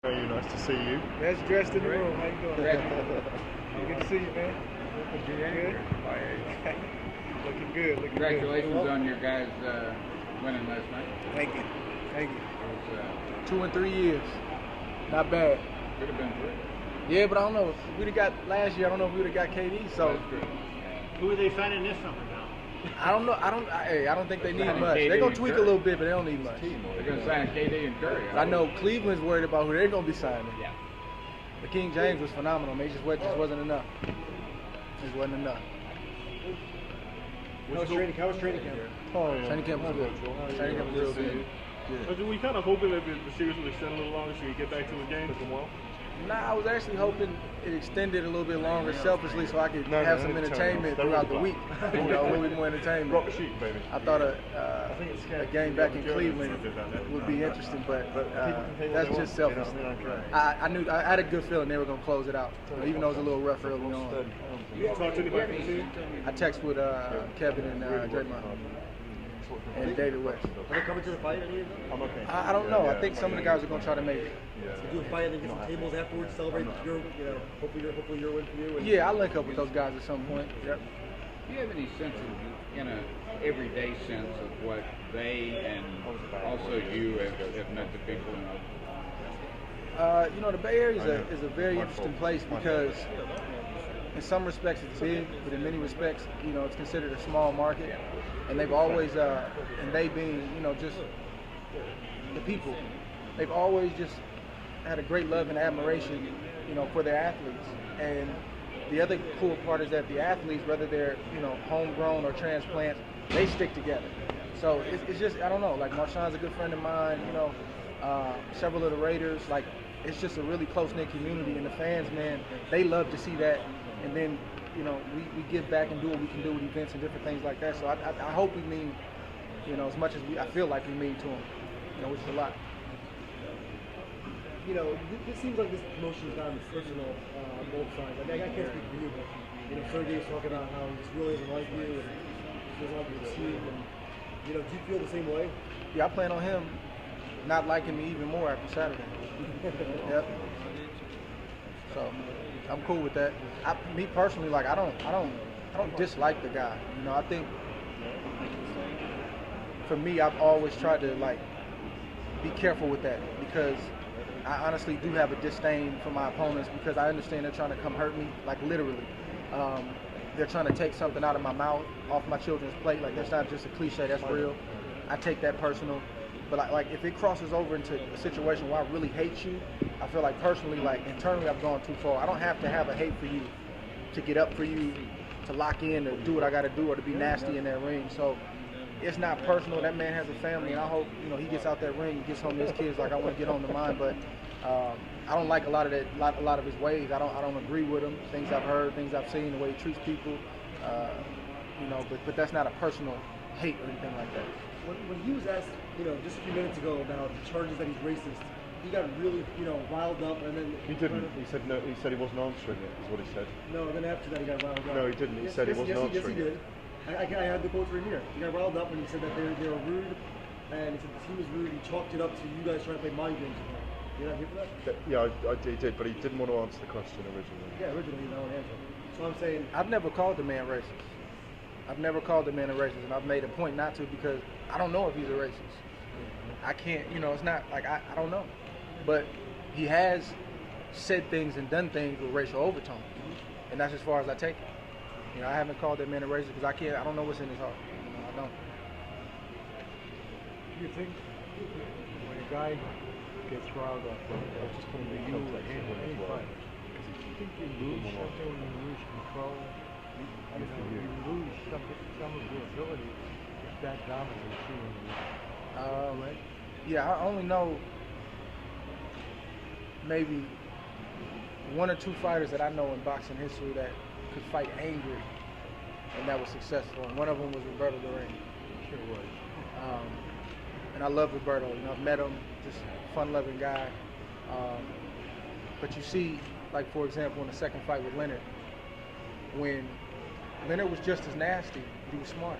Nice to see you. Best dressed in the room. How you doing? Good to see you, man. Looking good. Looking good. Congratulations on your guys winning last night. Thank you. Thank you. It was, 2 and 3 years. Not bad. could have been 3. Yeah, but I don't know. If we'd have got last year, I don't know if we would have got KD. So That's true. Who are they signing this summer now? I don't know. I don't think they need signing much. KD They're gonna and tweak a Curry. little bit, but they don't need much. They're going to sign KD and Curry. I know Cleveland's worried about who they're gonna be signing. Yeah. But King James was phenomenal. Man. It just wasn't enough. It just wasn't enough. How was training camp? Training camp was good. Training camp was real good. Were we kind of hoping that the series would extend a little longer so we get back to the game? Nah, I was actually hoping it extended a little bit longer selfishly so I could have some entertainment throughout the week. You know, a little bit more entertainment. Rock sheet, baby. I thought a game back in Cleveland would be interesting, but that's just selfish. I knew I had a good feeling they were going to close it out, even though it was a little rough early on. You talk to anybody from the team? I texted with Kevin and Draymond and David West. Are they coming to the fight, any of them? I'm okay. I don't know. I think some of the guys are going to try to make it. So do a fight and then get some tables afterwards, celebrate your, hopefully your win for you. And Yeah, I'll link up with those guys at some point. Yep. Do you have any sense of, in a everyday sense of what they and also you have meant to people? You know, the Bay Area is a very interesting place because in some respects it's big, but in many respects, you know, it's considered a small market. And they've always, and they being, you know, just the people, they've always just had a great love and admiration, you know, for their athletes. And the other cool part is that the athletes, whether they're, you know, homegrown or transplants, they stick together. So it's just, I don't know, like Marshawn's a good friend of mine, you know, several of the Raiders, like it's just a really close-knit community, and the fans, man, they love to see that. And then, you know, we give back and do what we can do with events and different things like that. So I hope we mean, you know, as much as I feel like we mean to them, you know, which is a lot. you know, this seems like this promotion is gotten personal on both sides. I mean, I can't speak for you, but you know, Sergey's talking about how he just really doesn't like you and doesn't like your team. And you know, do you feel the same way? Yeah, I plan on him not liking me even more after Saturday. Yep. So I'm cool with that. Me personally, like I don't dislike the guy. You know, I think for me, I've always tried to like be careful with that because I honestly do have a disdain for my opponents because I understand they're trying to come hurt me, like literally. They're trying to take something out of my mouth, off my children's plate. Like that's not just a cliche, that's real. I take that personal. But like if it crosses over into a situation where I really hate you, I feel like personally, like internally I've gone too far. I don't have to have a hate for you to get up for you, to lock in, or do what I got to do, or to be nasty in that ring. So it's not personal. That man has a family, and I hope he gets out that ring and gets home to his kids like I want to get home to mine. But I don't like a lot of his ways. I don't agree with him. Things I've heard, things I've seen, the way he treats people. But that's not a personal hate or anything like that. When he was asked, just a few minutes ago about the charges that he's racist, he got really, riled up, and then he didn't. He said no. He said he wasn't answering it. Is what he said. No, then after that he got riled up. No, he didn't. He said he wasn't answering. Yes, he did. I had the quotes right here. He got riled up and he said that they were rude, and he said the team was rude. He chalked it up to you guys trying to play mind games with him. You not here for that? Yeah, he did, but he didn't want to answer the question originally. Yeah, originally he didn't want to answer. So I'm saying I've never called the man racist. I've never called the man a racist, and I've made a point not to because I don't know if he's a racist. I can't, it's not like I don't know. But he has said things and done things with racial overtone, and that's as far as I take it. I haven't called that man a racist because I don't know what's in his heart. I don't. You think when a guy gets riled up, or just put him in you or any fight, do you think you lose something when you lose control? You lose some of your ability if that dominates you. Yeah, I only know maybe one or two fighters that I know in boxing history that could fight angry and that was successful. And one of them was Roberto Duran. Sure was. And I love Roberto. I've met him, just a fun-loving guy. But you see, like for example, in the second fight with Leonard, when Leonard was just as nasty, he was smart.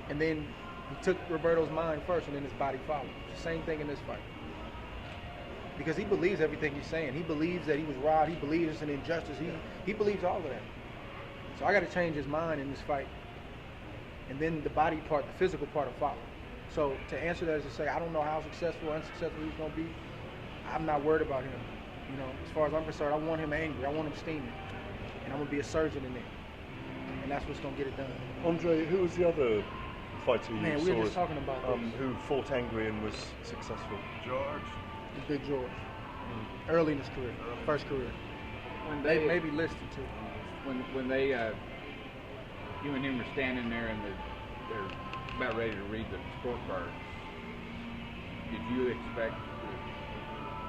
And then he took Roberto's mind first, and then his body followed. Same thing in this fight. because he believes everything he's saying. He believes that he was robbed. He believes it's an injustice. He believes all of that. So I got to change his mind in this fight, and then the body part, the physical part will follow. So to answer that is to say, I don't know how successful or unsuccessful he's going to be. I'm not worried about him. You know, as far as I'm concerned, I want him angry. I want him steaming, and I'm going to be a surgeon in there, and that's what's going to get it done. Andre, who was the other fighter you Man, saw? we were just talking about this. Who fought angry and was successful? George. Big George. Early in his career, first career. When They maybe listed too. when they you and him were standing there and they're about ready to read the scorecard, did you expect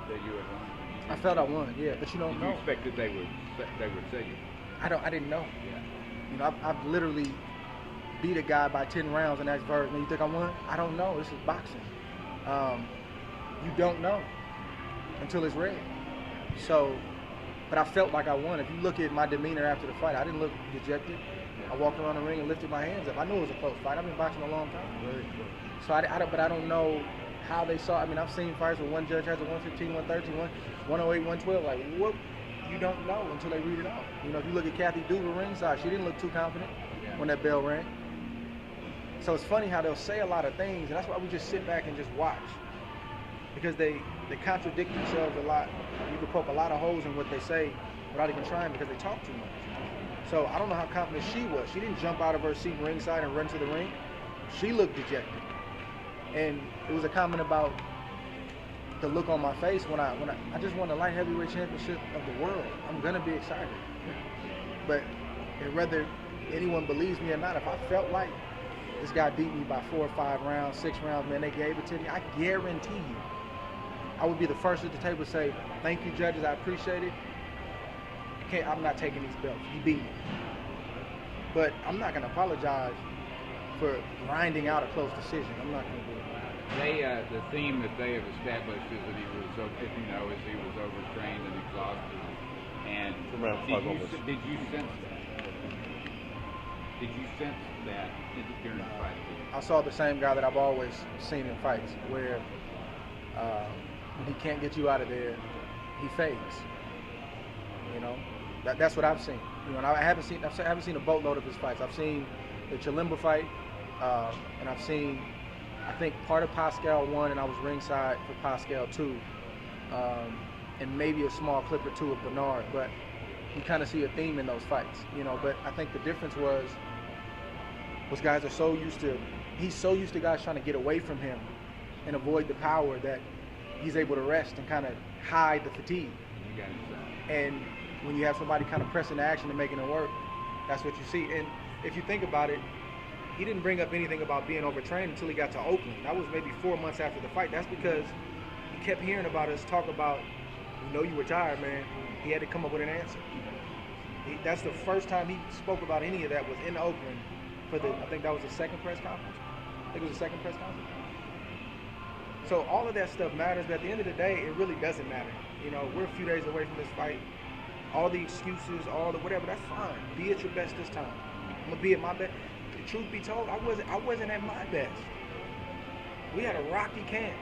that you had won? I felt I won, yeah, but you don't Did know. you expect that they would say you? I didn't know. Yeah. You know, I've literally beat a guy by 10 rounds and that's verdict. Man, you think I won? I don't know. This is boxing. You don't know until it's read. So, but I felt like I won. If you look at my demeanor after the fight, I didn't look dejected. I walked around the ring and lifted my hands up. I knew it was a close fight. I've been boxing a long time. Very close. So but I don't know how they saw. I mean, I've seen fights where one judge has a 115, 113, 108, 112. Like, what? You don't know until they read it out. You know, if you look at Kathy Duver ringside, she didn't look too confident when that bell rang. So it's funny how they'll say a lot of things, and that's why we just sit back and just watch. Because they contradict themselves a lot. You can poke a lot of holes in what they say without even trying because they talk too much. So I don't know how confident she was. She didn't jump out of her seat ringside and run to the ring. She looked dejected. And it was a comment about the look on my face when I just won the light heavyweight championship of the world. I'm gonna be excited. But whether anyone believes me or not, if I felt like this guy beat me by 4 or 5 rounds, 6 rounds, man, they gave it to me, I guarantee you, I would be the first at the table to say, thank you, judges, I appreciate it. I'm not taking these belts. You beat me. But I'm not gonna apologize for grinding out a close decision. I'm not gonna do it. The theme that they have established is that he was, is he was overtrained and exhausted. And From round 5 onwards. did you sense that? Did you sense that during the fight? I saw the same guy that I've always seen in fights, where when he can't get you out of there, he fades. You know, that's what I've seen. You know, and I haven't seen a boatload of his fights. I've seen the Chilimba fight, and I've seen, I think, part of Pascal 1, and I was ringside for Pascal 2, and maybe a small clip or two of Bernard, but you kind of see a theme in those fights, you know. But I think the difference was guys are so used to, he's so used to guys trying to get away from him and avoid the power that he's able to rest and kind of hide the fatigue. You got it. And when you have somebody kind of pressing the action and making it work, that's what you see. And if you think about it, he didn't bring up anything about being overtrained until he got to Oakland. That was maybe 4 months after the fight. That's because he kept hearing about us talk about, you know, you were tired, man. He had to come up with an answer. That's the first time he spoke about any of that was in Oakland for I think that was the second press conference. I think it was the second press conference. So all of that stuff matters, but at the end of the day, it really doesn't matter. You know, we're a few days away from this fight. All the excuses, all the whatever, that's fine. Be at your best this time. I'm gonna be at my best. The truth be told, I wasn't at my best. We had a rocky camp,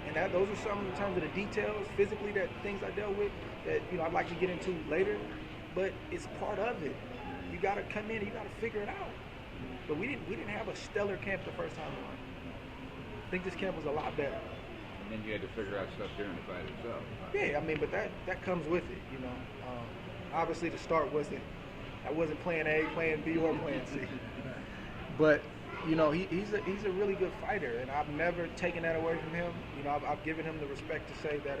and those are some in terms of the details, physically, that things I dealt with that, you know, I'd like to get into later. But it's part of it. You gotta come in and you gotta figure it out. But we didn't have a stellar camp the first time around. I think this camp was a lot better. And then you had to figure out stuff during the fight itself. Yeah, I mean, but that comes with it, you know. Obviously, the start I wasn't plan A, plan B, or plan C. But you know, he's a really good fighter, and I've never taken that away from him. You know, I've given him the respect to say that,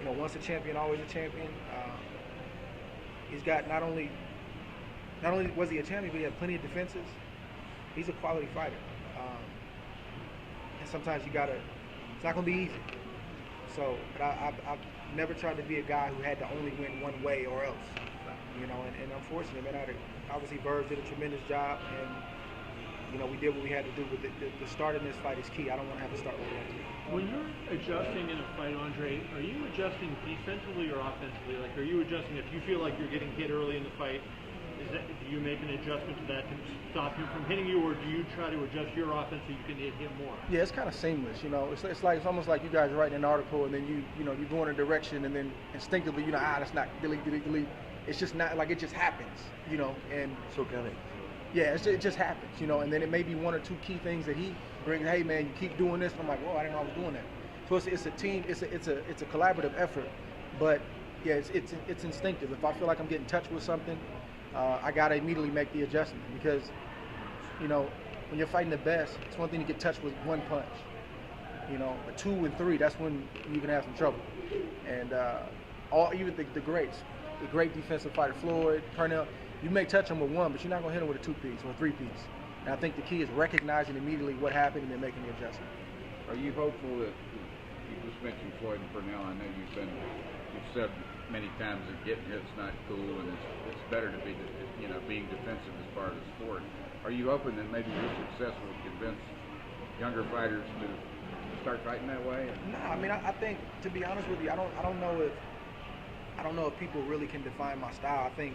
you know, once a champion, always a champion. He's got not only was he a champion, but he had plenty of defenses. He's a quality fighter, and sometimes it's not gonna be easy. So, but I've never tried to be a guy who had to only win one way or else, you know. And unfortunately, man, obviously Verge did a tremendous job, and you know, we did what we had to do. But the start in this fight is key. I don't want to have to start with that. When you're adjusting in a fight, Andre, are you adjusting defensively or offensively? Like, are you adjusting if you feel like you're getting hit early in the fight? Do you make an adjustment to that to stop him from hitting you, or do you try to adjust your offense so you can hit him more? Yeah, it's kind of seamless, you know. It's almost like you guys writing an article and then you go in a direction and then instinctively that's not delete. It's just not like it just happens, you know. And It's organic. yeah, it just happens, you know. And then it may be one or two key things that he brings. Hey man, you keep doing this, and I'm like, whoa, I didn't know I was doing that. So it's a team, it's a collaborative effort, but yeah, it's instinctive. If I feel like I'm getting touched with something, I gotta immediately make the adjustment because, you know, when you're fighting the best, it's one thing to get touched with one punch. You know, a 2 and 3, that's when you can have some trouble. And even the greats, the great defensive fighter, Floyd, Purnell, you may touch them with one, but you're not gonna hit them with a 2-piece or a 3-piece. And I think the key is recognizing immediately what happened and then making the adjustment. Are you hopeful that you just mentioned Floyd and Purnell? I know you've said many times that getting hit's not cool and it's better to be, being defensive as part of the sport. Are you hoping that maybe your success will convince younger fighters to start fighting that way? No, I mean, I think, to be honest with you, I don't know if people really can define my style. I think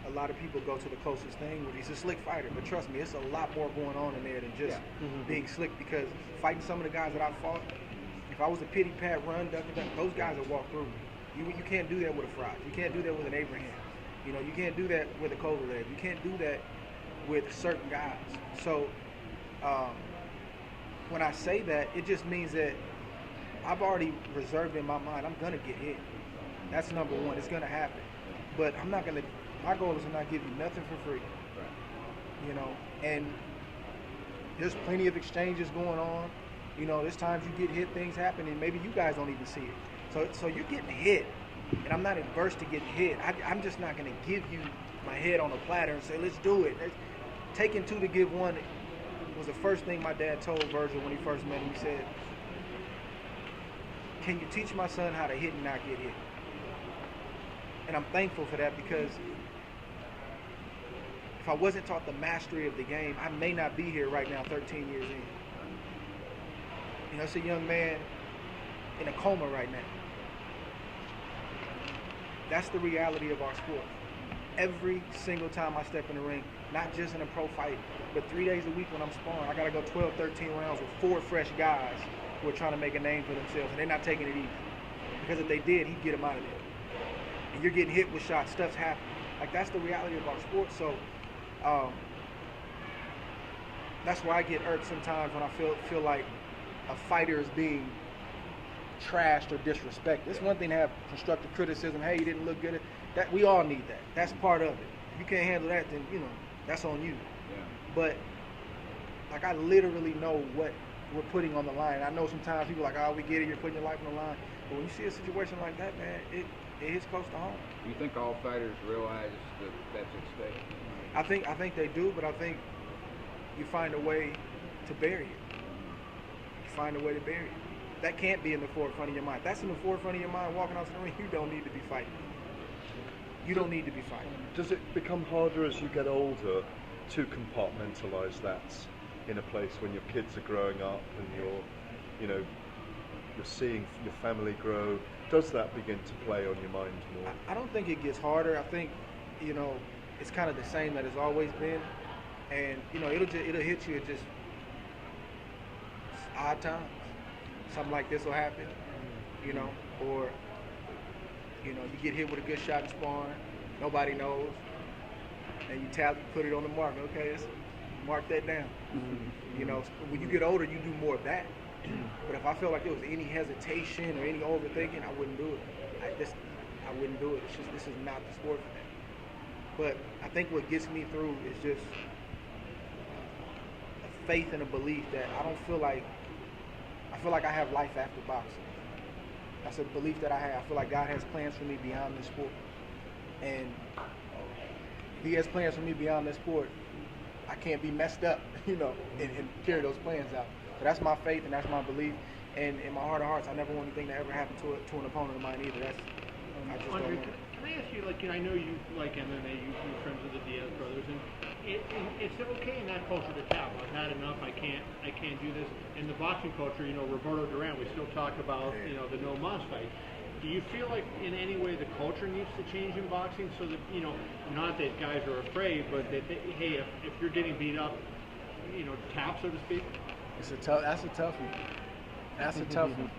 a lot of people go to the closest thing. He's a slick fighter, but trust me, it's a lot more going on in there than just being slick. Because fighting some of the guys that I fought, if I was a pity pat run, duck, those guys would walk through me. You can't do that with a Fry. You can't do that with an Abraham. You know, you can't do that with a Kovalev. You can't do that with certain guys. So when I say that, it just means that I've already reserved in my mind I'm gonna get hit. That's number one. It's gonna happen. But I'm not gonna. My goal is to not give you nothing for free. Right. You know, and there's plenty of exchanges going on. You know, there's times you get hit, things happen, and maybe you guys don't even see it. So you're getting hit, and I'm not adverse to getting hit. I'm just not going to give you my head on a platter and say, let's do it. Taking 2 to give 1 was the first thing my dad told Virgil when he first met him. He said, can you teach my son how to hit and not get hit? And I'm thankful for that, because if I wasn't taught the mastery of the game, I may not be here right now 13 years in. You know, it's a young man in a coma right now. That's the reality of our sport. Every single time I step in the ring, not just in a pro fight, but 3 days a week when I'm sparring, I got to go 12, 13 rounds with 4 fresh guys who are trying to make a name for themselves, and they're not taking it easy. Because if they did, he'd get them out of there. And you're getting hit with shots, stuff's happening. Like, that's the reality of our sport. So that's why I get irked sometimes when I feel like a fighter is being trashed or disrespected. It's one thing to have constructive criticism. Hey, you didn't look good. That we all need that. That's part of it. If you can't handle that, then that's on you. Yeah. But like, I literally know what we're putting on the line. I know sometimes people are like, oh, we get it, you're putting your life on the line. But when you see a situation like that, man, it hits close to home. Do you think all fighters realize that that's at stake? I think they do, but I think you find a way to bury it. You find a way to bury it. That can't be in the forefront of your mind. That's in the forefront of your mind walking out to the ring. You don't need to be fighting. You don't need to be fighting. Does it become harder as you get older to compartmentalize that in a place when your kids are growing up and you're seeing your family grow? Does that begin to play on your mind more? I don't think it gets harder. I think, it's kind of the same that it's always been. And, it'll hit you at just odd times. Something like this will happen, or, you get hit with a good shot in sparring, nobody knows, and you put it on the mark. Okay, let's mark that down. When you get older, you do more of that. But if I feel like there was any hesitation or any overthinking, I wouldn't do it. I wouldn't do it. It's just, this is not the sport for that. But I think what gets me through is just a faith and a belief that I feel like I have life after boxing. That's a belief that I have. I feel like God has plans for me beyond this sport. And if He has plans for me beyond this sport, I can't be messed up, and carry those plans out. So that's my faith and that's my belief. And in my heart of hearts, I never want anything to ever happen to an opponent of mine either. I just don't want it. Can I ask you, I know you like MMA, you're friends with the Diaz brothers, and it's okay in that culture to tap. I've had enough. I can't do this. In the boxing culture, Roberto Duran, we still talk about the no mas fight. Do you feel like in any way the culture needs to change in boxing so that, not that guys are afraid, but that, hey, if you're getting beat up, tap, so to speak? That's a tough one. That's a tough one.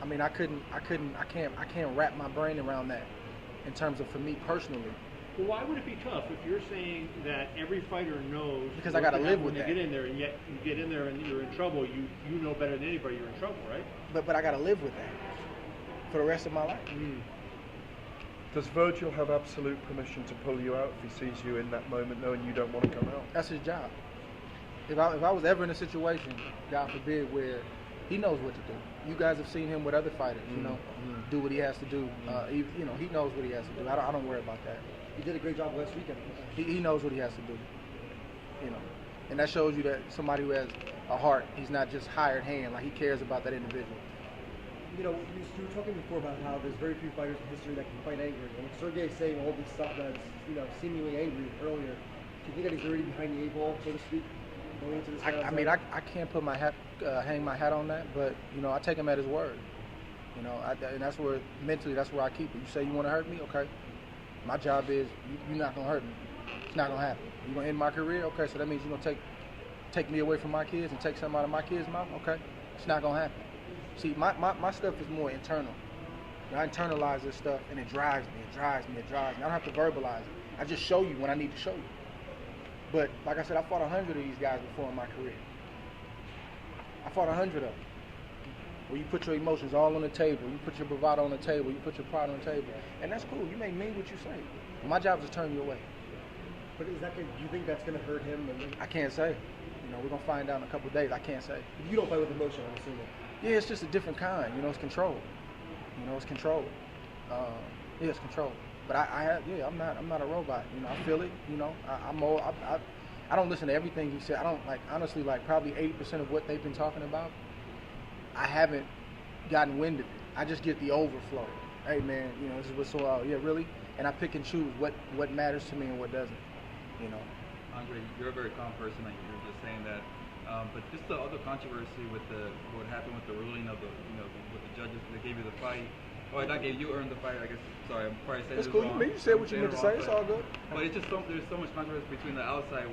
I mean, I can't wrap my brain around that in terms of for me personally. Well, why would it be tough if you're saying that every fighter knows? Because I got to live with that. When you get in there, and yet you get in there and you're in trouble, you know better than anybody you're in trouble, right? But I got to live with that for the rest of my life. Does Virgil have absolute permission to pull you out if he sees you in that moment knowing you don't want to come out? That's his job. If I was ever in a situation, God forbid, where he knows what to do. You guys have seen him with other fighters, do what he has to do. He knows what he has to do. I don't worry about that. He did a great job last weekend. He knows what he has to do, and that shows you that somebody who has a heart, he's not just hired hand, like he cares about that individual. You were talking before about how there's very few fighters in history that can fight angry. And Sergey's saying all this stuff that's, seemingly angry earlier. Do you think that he's already behind the 8 ball, so to speak, going into this? I mean, I can't put my hat, hang my hat on that, but I take him at his word. And that's where mentally, that's where I keep it. You say you want to hurt me, okay. My job is you're not gonna hurt me. It's not gonna happen. You're gonna end my career, okay. So that means you're gonna take me away from my kids and take something out of my kids' mouth, okay. It's not gonna happen. See, my stuff is more internal. I internalize this stuff, and it drives me. I don't have to verbalize it. I just show you when I need to show you. But like I said, I fought 100 of these guys before in my career. I fought 100 of them. Where you put your emotions all on the table, you put your bravado on the table, you put your pride on the table, and that's cool. You may mean what you say. My job is to turn you away. But do you think that's going to hurt him? I can't say. We're gonna find out in a couple of days. I can't say. You don't fight with emotion, I'm assuming. Yeah, it's just a different kind. It's control. It's control. Yeah, it's control. But I'm not a robot. I feel it. I don't listen to everything he said. I don't honestly probably 80% of what they've been talking about. I haven't gotten wind of it. I just get the overflow. Hey man, this is what's so out. Yeah, really. And I pick and choose what matters to me and what doesn't. Andre, you're a very calm person, like you were just saying that. But just the other controversy with what happened with the ruling of with the judges that gave you the fight. Oh, not gave you earned the fight. I guess. Sorry, I'm probably saying it's this cool. wrong. You said what you meant to say. It's all good. But it's just there's so much controversy between the outside,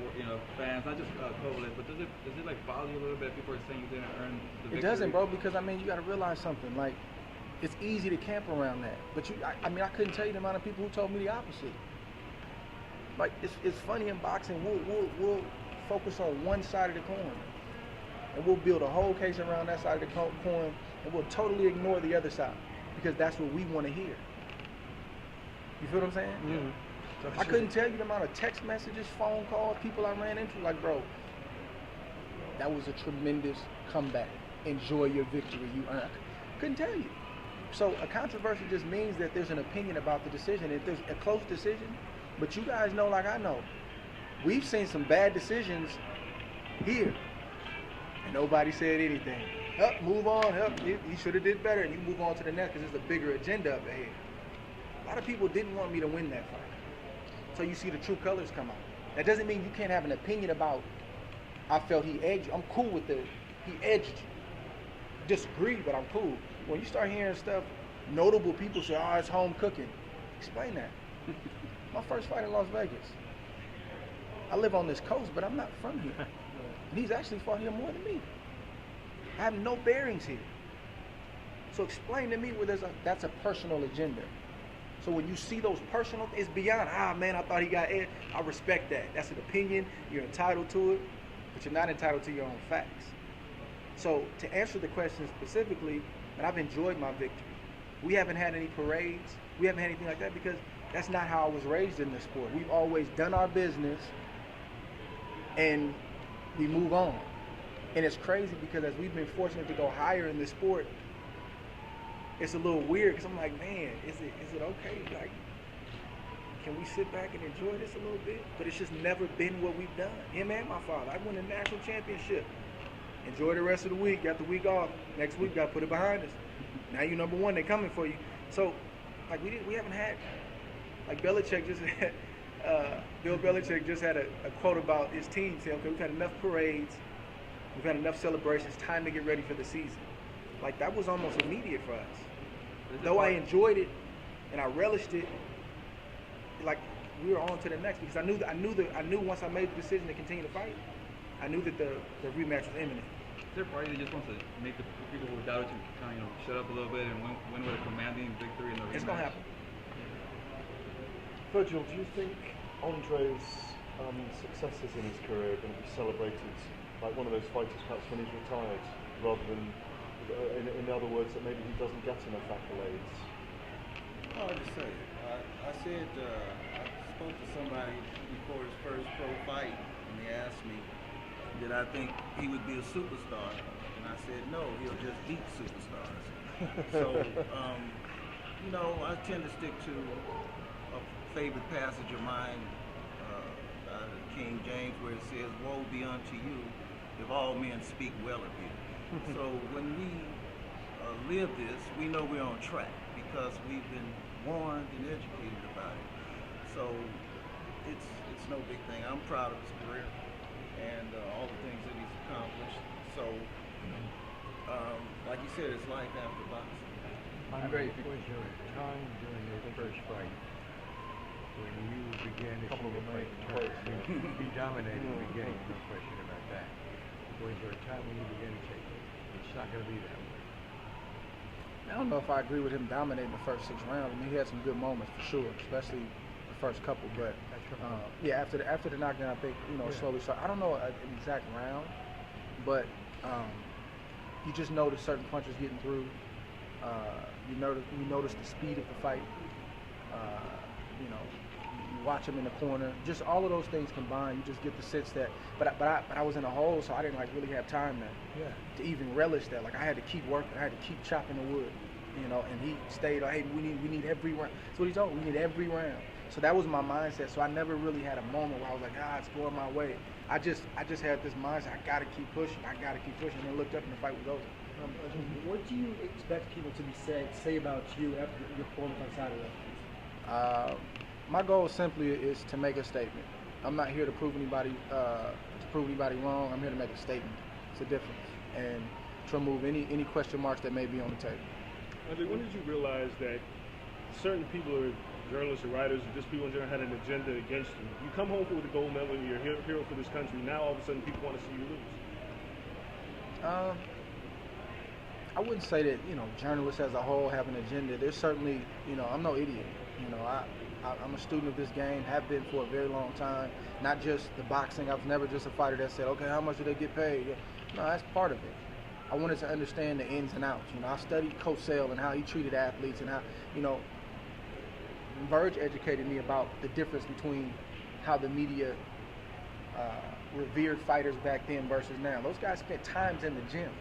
fans, not just Kovalev, but does it bother you a little bit? People are saying you didn't earn the victory. It doesn't, bro, because you got to realize something. It's easy to camp around that, but I couldn't tell you the amount of people who told me the opposite. It's funny in boxing. We'll focus on one side of the coin, and we'll build a whole case around that side of the coin, and we'll totally ignore the other side because that's what we want to hear. You feel what I'm saying? Mm-hmm. I couldn't tell you the amount of text messages, phone calls, people I ran into. Bro, that was a tremendous comeback. Enjoy your victory. You earned. Couldn't tell you. So a controversy just means that there's an opinion about the decision. If there's a close decision, but you guys know, like I know, we've seen some bad decisions here, and nobody said anything. Move on. He should have did better, and you move on to the next because there's a bigger agenda up ahead. A lot of people didn't want me to win that fight, so you see the true colors come out. That doesn't mean you can't have an opinion about. I felt he edged you. I'm cool with he edged you. Disagree, but I'm cool. When you start hearing stuff, notable people say, "Oh, it's home cooking." Explain that. My first fight in Las Vegas. I live on this coast, but I'm not from here. And he's actually fought here more than me. I have no bearings here. So explain to me where that's a personal agenda. So when you see those personal, it's beyond, man, I thought he got edged. I respect that. That's an opinion. You're entitled to it, but you're not entitled to your own facts. So to answer the question specifically, and I've enjoyed my victory. We haven't had any parades. We haven't had anything like that because that's not how I was raised in this sport. We've always done our business and we move on. And it's crazy because as we've been fortunate to go higher in this sport, it's a little weird because I'm like, man, is it okay? Can we sit back and enjoy this a little bit? But it's just never been what we've done. Him and my father. I won a national championship. Enjoy the rest of the week. Got the week off. Next week, got to put it behind us. Now you're number one. They're coming for you. So, we haven't had, Belichick just had, Bill Belichick just had a quote about his team saying, okay, we've had enough parades. We've had enough celebrations. Time to get ready for the season. Like that was almost immediate for us. Though I enjoyed it and I relished it, like we were on to the next because I knew once I made the decision to continue to fight, I knew that the rematch was imminent. Is there a party that just wants to make the people who doubted you kind of shut up a little bit and win with a commanding victory in the rematch? It's gonna happen. Virgil, do you think Andre's successes in his career are going to be celebrated like one of those fighters perhaps when he's retired, rather than, in other words, that maybe he doesn't get enough accolades? Hard to say. I said, I spoke to somebody before his first pro fight, and they asked me, did I think he would be a superstar? And I said, no, he'll just beat superstars. So, you know, I tend to stick to a favorite passage of mine, King James, where it says, woe be unto you if all men speak well of you. So when we live this, we know we're on track because we've been warned and educated about it. So it's no big thing. I'm proud of his career and all the things that he's accomplished. So, like you said, it's life after boxing. Was there a time during your first fight when you began to see the fight turn? He dominated in the beginning, no question about that. Was there a time when you began to say, it's not going to be that way? I don't know if I agree with him dominating the first 6 rounds. I mean, he had some good moments for sure, especially the first couple. But yeah, after the knockdown, I think slowly started. I don't know an exact round, but you just notice certain punches getting through. You notice the speed of the fight. You watch him in the corner. Just all of those things combined, you just get the sense that. But I was in a hole, so I didn't really have time to even relish that. Like I had to keep working. I had to keep chopping the wood. And he stayed. Hey, we need every round. That's what he told me. We need every round. So that was my mindset. So I never really had a moment where I was like, it's going my way. I just had this mindset. I gotta keep pushing. And then looked up and the fight was over. What do you expect people to say about you after your performance on Saturday? My goal simply is to make a statement. I'm not here to prove anybody wrong. I'm here to make a statement. It's a difference, and to remove any question marks that may be on the table. Andre, when did you realize that certain people, or journalists or writers, or just people in general, had an agenda against you? You come home with a gold medal, you're a hero for this country. Now all of a sudden people want to see you lose. I wouldn't say that journalists as a whole have an agenda. There's certainly I'm no idiot. I'm a student of this game, have been for a very long time. Not just the boxing. I was never just a fighter that said, okay, how much do they get paid? No, that's part of it. I wanted to understand the ins and outs. I studied Coach Sale and how he treated athletes and how, Verge educated me about the difference between how the media revered fighters back then versus now. Those guys spent times in the gym.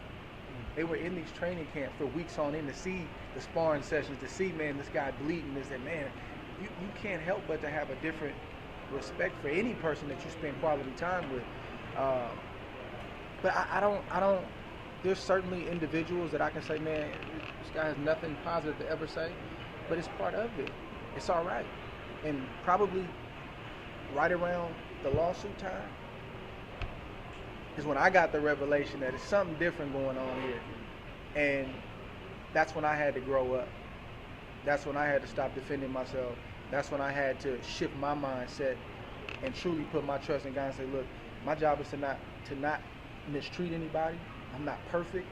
They were in these training camps for weeks on end to see the sparring sessions, to see, man, this guy bleeding, this and man. You can't help but to have a different respect for any person that you spend quality time with. But I don't. There's certainly individuals that I can say, man, this guy has nothing positive to ever say, but it's part of it. It's all right. And probably right around the lawsuit time is when I got the revelation that it's something different going on here. And that's when I had to grow up. That's when I had to stop defending myself. That's when I had to shift my mindset and truly put my trust in God and say, look, my job is to not mistreat anybody. I'm not perfect,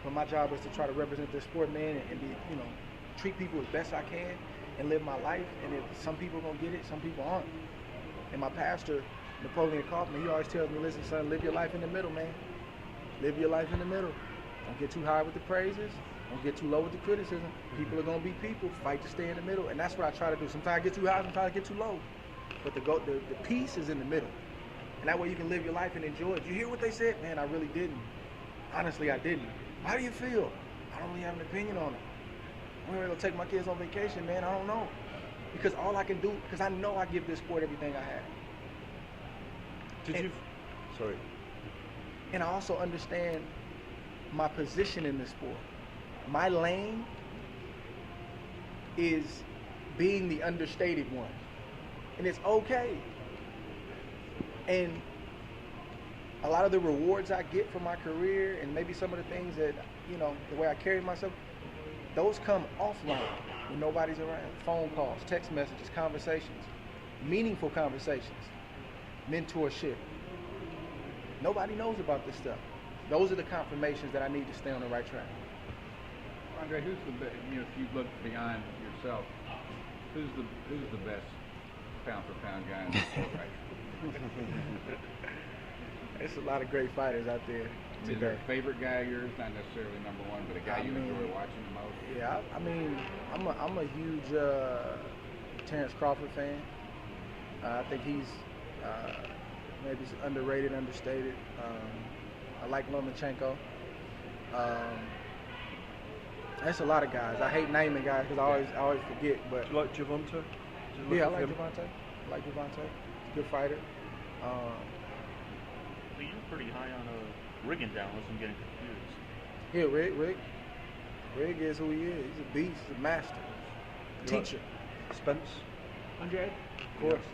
but my job is to try to represent this sport, man, and be, treat people as best I can and live my life. And if some people are gonna get it, some people aren't. And my pastor, Napoleon Kaufman, he always tells me, listen, son, live your life in the middle, man. Live your life in the middle. Don't get too high with the praises. Don't get too low with the criticism. People are going to be people. Fight to stay in the middle. And that's what I try to do. Sometimes I get too high, sometimes I get too low. But the peace is in the middle. And that way you can live your life and enjoy it. You hear what they said? Man, I really didn't. Honestly, I didn't. How do you feel? I don't really have an opinion on it. I'm going to take my kids on vacation, man. I don't know. Because all I can do, because I know I give this sport everything I have. Sorry. And I also understand my position in this sport. My lane is being the understated one. And it's okay. And a lot of the rewards I get from my career and maybe some of the things that you know, the way I carry myself, those come offline when nobody's around. Phone calls, text messages, conversations, meaningful conversations, mentorship. Nobody knows about this stuff. Those are the confirmations that I need to stay on the right track. Andre, who's the best? You know, if you look beyond yourself, who's the best pound for pound guy in the sport right now? There's a lot of great fighters out there today. Is there a favorite guy of yours? Not necessarily number one, but a guy you enjoy watching the most? Yeah, I mean, I'm a huge Terrence Crawford fan. I think he's maybe underrated, understated. I like Lomachenko. There's a lot of guys. I hate naming guys because I always forget. But Do you like Gervonta? yeah, I like Gervonta. He's a good fighter. You're pretty high on Riggins down, unless I'm getting confused. Yeah, Rig is who he is. He's a beast. He's a master. Teacher. Spence? Andre, Of course.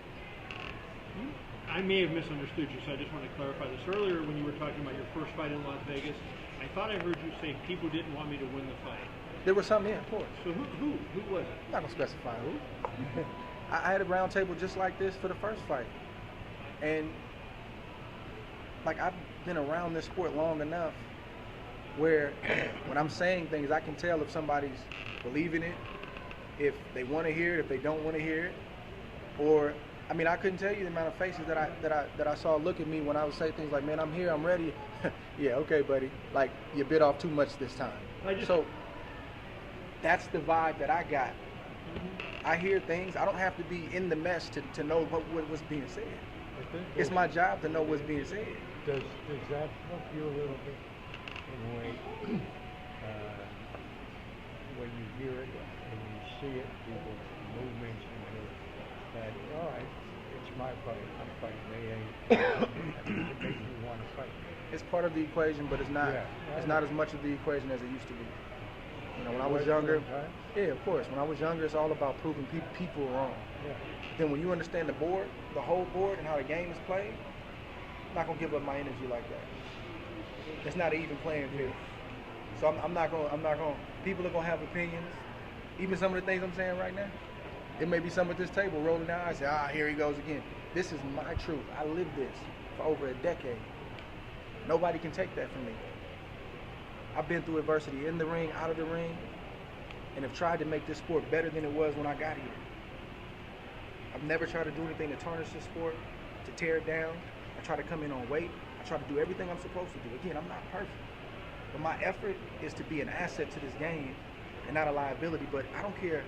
I may have misunderstood you, so I just want to clarify this. Earlier, when you were talking about your first fight in Las Vegas, I thought I heard you say people didn't want me to win the fight. There was something, yeah, of course. So who was it? I'm not gonna specify who. I had a round table just like this for the first fight, and like I've been around this sport long enough where when I'm saying things, I can tell if somebody's believing it, if they want to hear it, if they don't want to hear it, or I mean, I couldn't tell you the amount of faces that I saw look at me when I would say things like, "Man, I'm here, I'm ready." Yeah, okay, buddy. Like you bit off too much this time. So that's the vibe that I got. I hear things. I don't have to be in the mess to know what's being said. It's my job to know what's being said. Does that help you a little bit in a way when you hear it and you see it, people's movements and that, all right, it's my fight, I'm fighting, they ain't, it makes me want to fight. It's part of the equation, but it's not. Yeah. It's not as much of the equation as it used to be. You know, when I was younger, yeah, of course. When I was younger, it's all about proving people wrong. Yeah. Then when you understand the board, the whole board, and how the game is played, I'm not gonna give up my energy like that. It's not an even playing field. So I'm not gonna. People are gonna have opinions. Even some of the things I'm saying right now, it may be some at this table rolling their eyes, say, here he goes again. This is my truth. I lived this for over a decade. Nobody can take that from me. I've been through adversity in the ring, out of the ring, and have tried to make this sport better than it was when I got here. I've never tried to do anything to tarnish this sport, to tear it down. I try to come in on weight. I try to do everything I'm supposed to do. Again, I'm not perfect, but my effort is to be an asset to this game and not a liability. But I don't care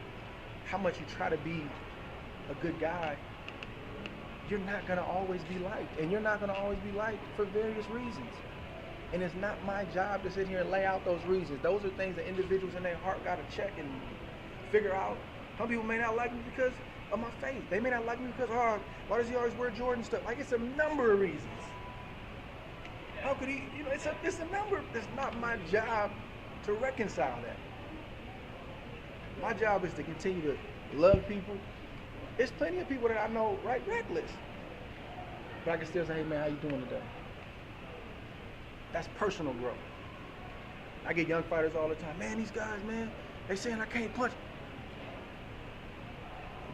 how much you try to be a good guy, you're not gonna always be liked, and you're not gonna always be liked for various reasons. And it's not my job to sit here and lay out those reasons. Those are things that individuals in their heart gotta check and figure out. Some people may not like me because of my faith. They may not like me because, why does he always wear Jordan stuff? Like, it's a number of reasons. How could he, it's a number. It's not my job to reconcile that. My job is to continue to love people. There's plenty of people that I know right reckless, but I can still say, hey man, how you doing today? That's personal growth. I get young fighters all the time. Man, these guys, man, they saying I can't punch.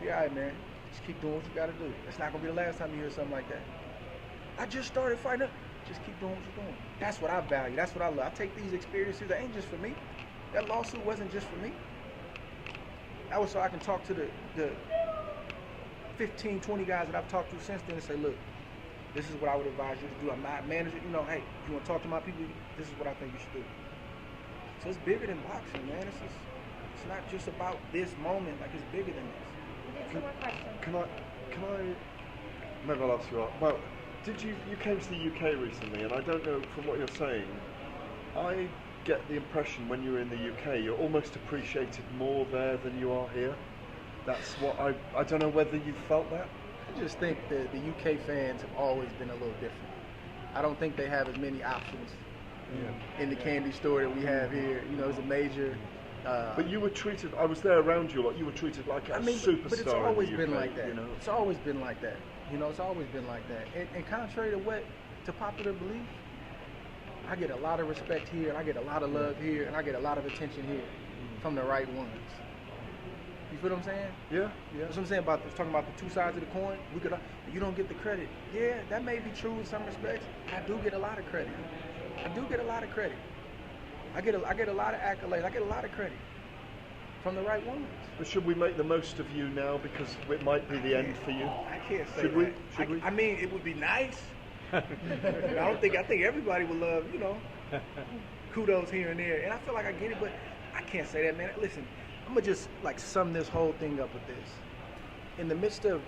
Be all right, man. Just keep doing what you gotta do. It's not gonna be the last time you hear something like that. I just started fighting up. Just keep doing what you're doing. That's what I value. That's what I love. I take these experiences. That ain't just for me. That lawsuit wasn't just for me. That was so I can talk to the 15, 20 guys that I've talked to since then and say, look, this is what I would advise you to do. I'm not a manager. Hey, if you want to talk to my people, this is what I think you should do. So it's bigger than boxing, man. It's not just about this moment. Like, it's bigger than this. Can I maybe I'll ask you out. Well, you came to the UK recently, and I don't know from what you're saying, I get the impression when you were in the UK, you're almost appreciated more there than you are here. That's what I don't know whether you felt that. I just think that the UK fans have always been a little different. I don't think they have as many options in the candy store that we have here. It's a major. But you were treated. I was there around you. Like you were treated like a superstar. But it's always in the been UK, like that. It's always been like that. It's always been like that. And contrary to popular belief, I get a lot of respect here, and I get a lot of love here, and I get a lot of attention here from the right ones. You feel what I'm saying? Yeah. That's what I'm saying about this, talking about the two sides of the coin. You don't get the credit. Yeah, that may be true in some respects. I do get a lot of credit. I get a lot of accolades. I get a lot of credit from the right ones. But should we make the most of you now because it might be the end for you? I can't say Should that. we? Should we? I mean, it would be nice. I think everybody would love, kudos here and there. And I feel like I get it, but I can't say that, man. Listen, I'm gonna just like sum this whole thing up with this. In the midst of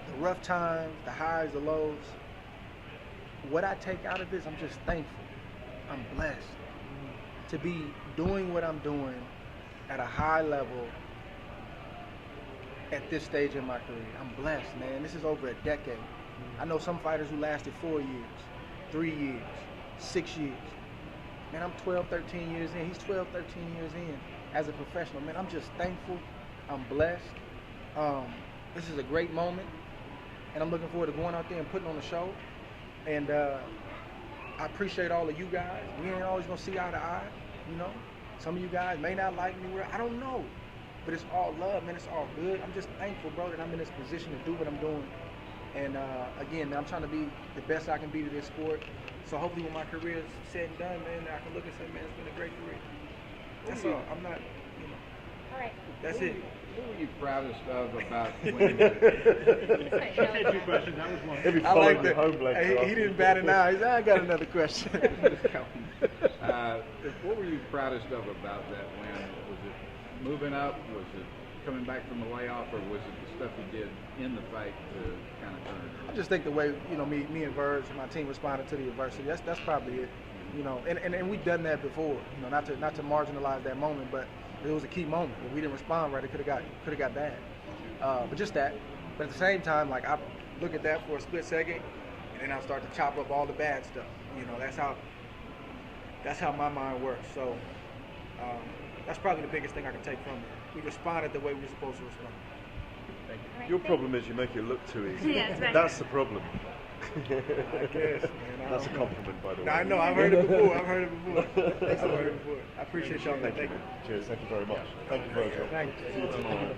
the rough times, the highs, the lows, what I take out of this, I'm just thankful. I'm blessed to be doing what I'm doing at a high level at this stage in my career. I'm blessed, man. This is over a decade. I know some fighters who lasted 4 years, 3 years, 6 years. Man, I'm 12, 13 years in. He's 12, 13 years in as a professional. Man, I'm just thankful. I'm blessed. This is a great moment, and I'm looking forward to going out there and putting on a show. And I appreciate all of you guys. We ain't always gonna see eye to eye, Some of you guys may not like me. I don't know, but it's all love, man. It's all good. I'm just thankful, bro, that I'm in this position to do what I'm doing. And again, man, I'm trying to be the best I can be to this sport. So hopefully when my career is said and done, man, I can look and say, man, it's been a great career. That's all. I'm not, All right. That's it. What were you proudest of about I winning? had 2 questions. That was one. He'll be I like following that. home later Hey, he after didn't this. bat an eye. He said, I got another question. What were you proudest of about that win? Was it moving up? Was it coming back from the layoff, or was it the stuff you did in the fight to kind of turn it around? I just think the way me and Verge and my team responded to the adversity. That's probably it. And we've done that before. Not to marginalize that moment, but it was a key moment. If we didn't respond right, it could have got bad. But just that. But at the same time, like I look at that for a split second, and then I start to chop up all the bad stuff. That's how my mind works. So that's probably the biggest thing I can take from it. We responded the way we were supposed to respond. Thank you. Right, Your problem is you make it look too easy. Yeah, that's right. That's the problem. I guess, man. That's a compliment, by the way. I know. I've heard it before. I appreciate y'all. Thank you. Thank you. Cheers. Thank you very much. Thank you, Virgil. Thank you. See you tomorrow. Yeah.